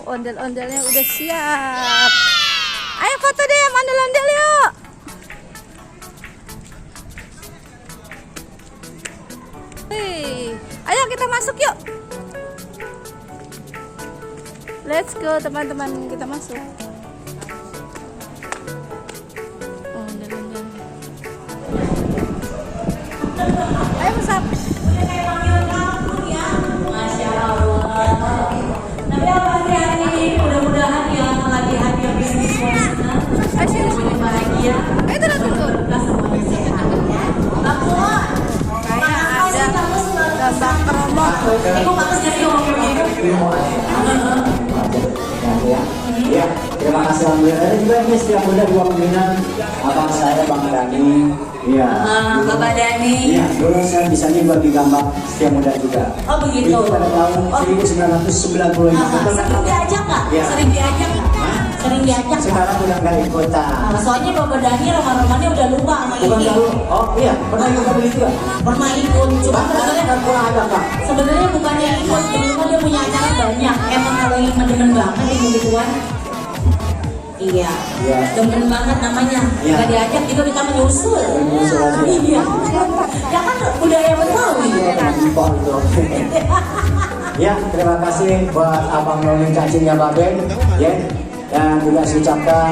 Ondel-ondelnya udah siap. Ayo foto deh sama ondel-ondel yuk. Hei, ayo kita masuk yuk. Let's go teman-teman, kita masuk. Ondel-ondel. Ayo masuk. Masya Allah. Tapi apa ini? Mudah-mudahan yang lagi hadir di sini semuanya bahagia. Itu udah tunggu. Semuanya sehat ya. Bapak, Kayak ada gambar keromong. ibu bagus jadi Ya, terima kasih alhamdulillah. Juga ini setiap muda dua pembina abang saya Bang Dani. Iya. Bapak Dani. Iya, dulu saya bisa bagi gambar setiap muda juga. Oh begitu. Itu pada tahun 1995. Sering diajak nggak? Iya. Sering diajak nggak? Sering diajak. Sekarang udah nggak ikutan. Soalnya Bapak Dani roman-romannya udah lupa sama Bukan ini. tahu. Oh iya, pernah ikut beli juga. Pernah ikut, cuma sebenarnya Kan kurang ada Kak. sebenarnya bukannya ikut, cuma dia punya acara banyak. Emang kalau yang demen banget yang begituan. Iya, Iya. demen banget namanya. Iya. Gak diajak juga kita menyusul. Menyusul aja. Iya. Ya kan budaya Betawi. Impor itu. Ya, terima kasih buat abang Noni cacingnya Baben. Ya, dan juga saya ucapkan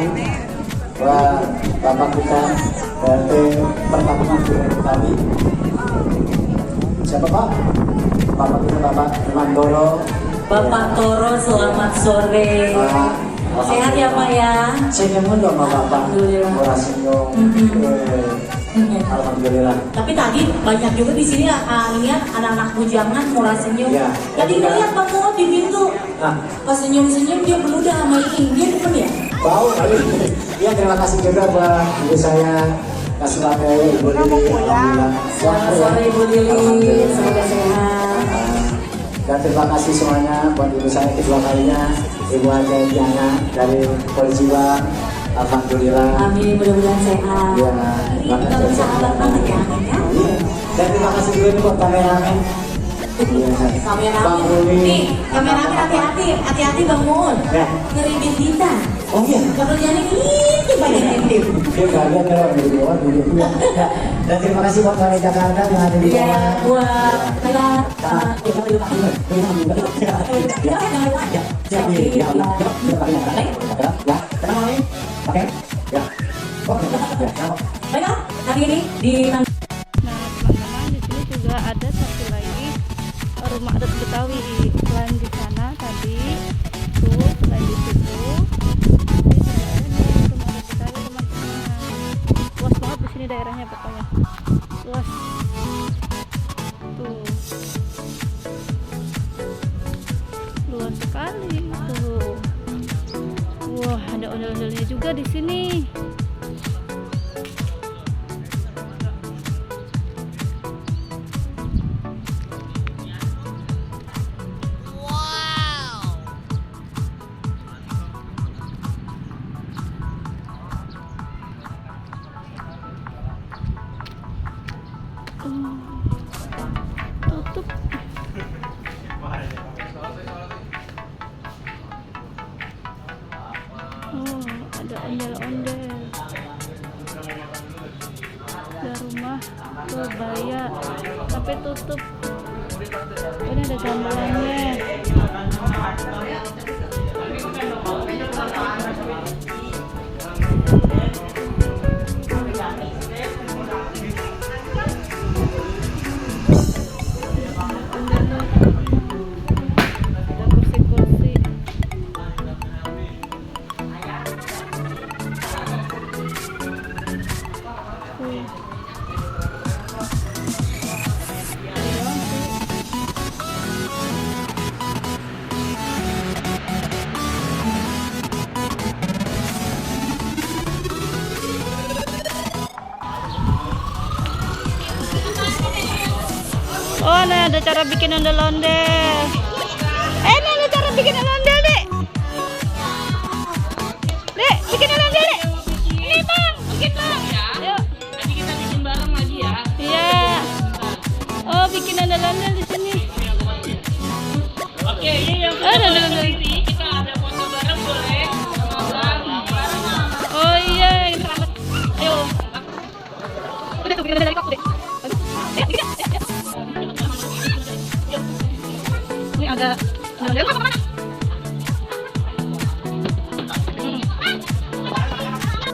buat bapak kita RT Perkampungan Betawi. Siapa Pak? Bapak kita Bapak Mandoro. Bapak Toro, selamat sore. Sehat ya Pak ya? Senyum dong Bapak. Alhamdulillah. Murah senyum. Alhamdulillah. Tapi tadi banyak juga di sini lihat anak-anak bujangan murah senyum. Iya. Tadi lihat Bang Mo di pintu. Nah, Pas senyum-senyum dia beludah sama ini. Dia demen ya? bau kali. Ya, terima kasih juga buat ibu saya Kasubate Ibu Lili. Alhamdulillah. Selamat sore Ibu Lili. Semoga sehat. Dan terima kasih semuanya buat ibu saya kedua kalinya, Ibu Aja Diana dari Polisiwa. Alhamdulillah. Amin, mudah-mudahan sehat. Ya, Ini kita bersahabat banget ya, Amin ya. Iya. Dan terima kasih juga nih buat kameramen. Iya, Bang Kameramen. Ruli. Nih, kameramen hati-hati Bang Mun. Ya. Ngeribin kita. Oh iya. Pekerjaannya ini banyak intip. Dia nggak lihat kalau di bawah duduk. Dan terima kasih buat warga Jakarta yang ada di Iya, bawah. buat negara. Baiklah, hari ini di Nah teman-teman, di sini juga ada satu lagi rumah adat Betawi. Selain di sana tadi tuh, selain di situ, ini juga ada rumah adat Betawi teman-teman. Luas banget di sini daerahnya pokoknya. Luas. Tuh. Luas sekali tuh. Wah, ada ondel-ondelnya juga di sini. Tutup. Oh, ada ondel-ondel. Ada rumah kebaya tapi tutup. Ini ada gamelannya. Ada kursi-kursi. Oh, nah ada cara bikin ondel-ondel. Nah ada cara bikin ondel-ondel, Dek. Dek, bikin ondel-ondel, Dek. Ini, Bang. Bikin, Bang. Yuk. Nanti kita bikin bareng lagi ya. Iya. Oh, bikin ondel-ondel di sini. Oke, ini yang sudah berdiri, kita ada foto bareng boleh? Sama bareng. Oh iya, ini selamat. Ayo. Udah tuh, kita dari kok deh. Ini agak.